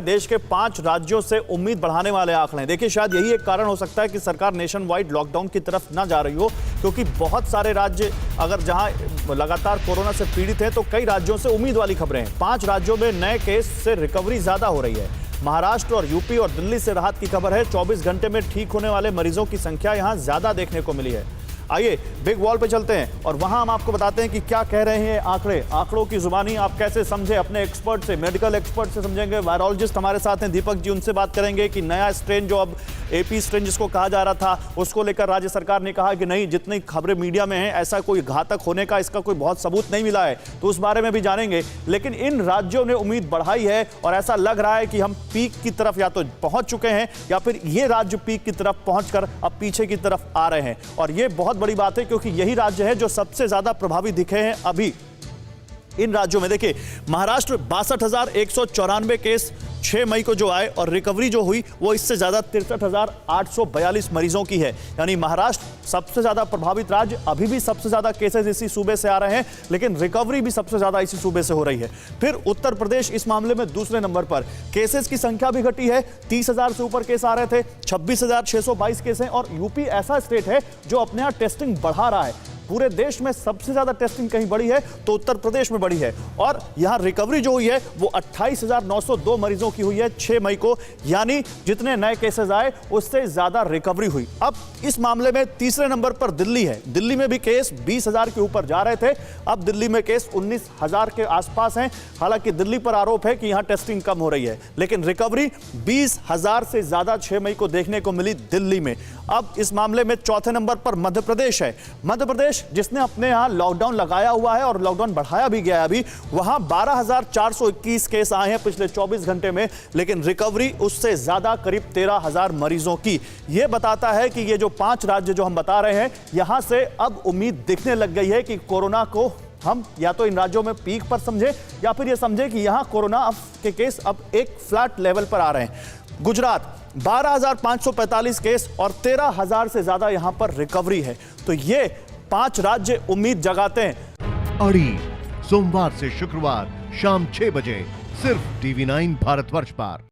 देश के 5 राज्यों से उम्मीद बढ़ाने वाले आंकड़े। देखिए, शायद यही एक कारण हो सकता है कि सरकार नेशन वाइड लॉकडाउन की तरफ ना जा रही हो, क्योंकि बहुत सारे राज्य अगर जहां लगातार कोरोना से पीड़ित हैं, तो कई राज्यों से उम्मीद वाली खबरें हैं। 5 राज्यों में नए केस से रिकवरी ज्यादा हो रही है। महाराष्ट्र और यूपी और दिल्ली से राहत की खबर है। 24 घंटे में ठीक होने वाले मरीजों की संख्या यहां ज्यादा देखने को मिली है। आइए बिग वॉल पे चलते हैं और वहां हम आपको बताते हैं कि क्या कह रहे हैं आंकड़ों की जुबानी आप कैसे समझे, अपने एक्सपर्ट से, मेडिकल एक्सपर्ट से समझेंगे। वायरोलॉजिस्ट हमारे साथ हैं दीपक जी, उनसे बात करेंगे कि नया स्ट्रेन जो अब एपी स्ट्रेन जिसको कहा जा रहा था, उसको लेकर राज्य सरकार ने कहा कि नहीं, जितनी खबरें मीडिया में हैं ऐसा कोई घातक होने का इसका कोई बहुत सबूत नहीं मिला है, तो उस बारे में भी जानेंगे। लेकिन इन राज्यों ने उम्मीद बढ़ाई है और ऐसा लग रहा है कि हम पीक की तरफ या तो पहुंच चुके हैं या फिर ये राज्य पीक की तरफ पहुंचकर अब पीछे की तरफ आ रहे हैं। और ये बहुत बड़ी बात है, क्योंकि यही राज्य है जो सबसे ज्यादा प्रभावित दिखे हैं अभी। इन राज्यों में देखिए, महाराष्ट्र 62,194 केस 6 मई को जो आए और रिकवरी जो हुई वो इससे ज्यादा 63,842 मरीजों की है। यानी महाराष्ट्र सबसे ज्यादा प्रभावित राज्य, अभी भी सबसे ज्यादा केसेस इसी सूबे से आ रहे हैं, लेकिन रिकवरी भी सबसे ज्यादा इसी सूबे से हो रही है। फिर उत्तर प्रदेश इस मामले में दूसरे नंबर पर, केसेस की संख्या भी घटी है। 30,000 से ऊपर केस आ रहे थे, 26,622 केस हैं। और यूपी ऐसा स्टेट है जो अपने यहां टेस्टिंग बढ़ा रहा है। पूरे देश में सबसे ज्यादा टेस्टिंग कहीं बढ़ी है तो उत्तर प्रदेश में बढ़ी है। और यहां रिकवरी जो हुई है वो 28,902 मरीजों की हुई है 6 मई को। यानी जितने नए केसेस आए उससे ज्यादा रिकवरी हुई। अब इस मामले में तीसरे नंबर पर दिल्ली है। दिल्ली में भी केस 20,000 के ऊपर जा रहे थे, अब दिल्ली में केस 19,000 के आसपास हैं। हालांकि दिल्ली पर आरोप है कि यहां टेस्टिंग कम हो रही है, लेकिन रिकवरी 20,000 से ज्यादा 6 मई को देखने को मिली दिल्ली में। अब इस मामले में चौथे नंबर पर मध्य प्रदेश है। मध्य प्रदेश जिसने अपने यहां लॉकडाउन लगाया हुआ है और लॉकडाउन बढ़ाया भी गया है अभी, वहां 12,421 केस आए हैं पिछले 24 घंटे में, लेकिन रिकवरी उससे ज्यादा करीब 13,000 मरीजों की। यह बताता है कि ये जो 5 राज्य जो हम बता रहे हैं, यहां से अब उम्मीद दिखने लग गई है कि कोरोना को हम या तो इन राज्यों में पीक पर समझे या फिर यह समझे कि यहां कोरोना के केस अब एक फ्लैट लेवल पर आ रहे हैं। गुजरात 12,545 केस और 13,000 से ज्यादा यहां पर रिकवरी है। तो ये 5 राज्य उम्मीद जगाते हैं। अड़ी सोमवार से शुक्रवार शाम 6 बजे सिर्फ TV9 भारतवर्ष पर।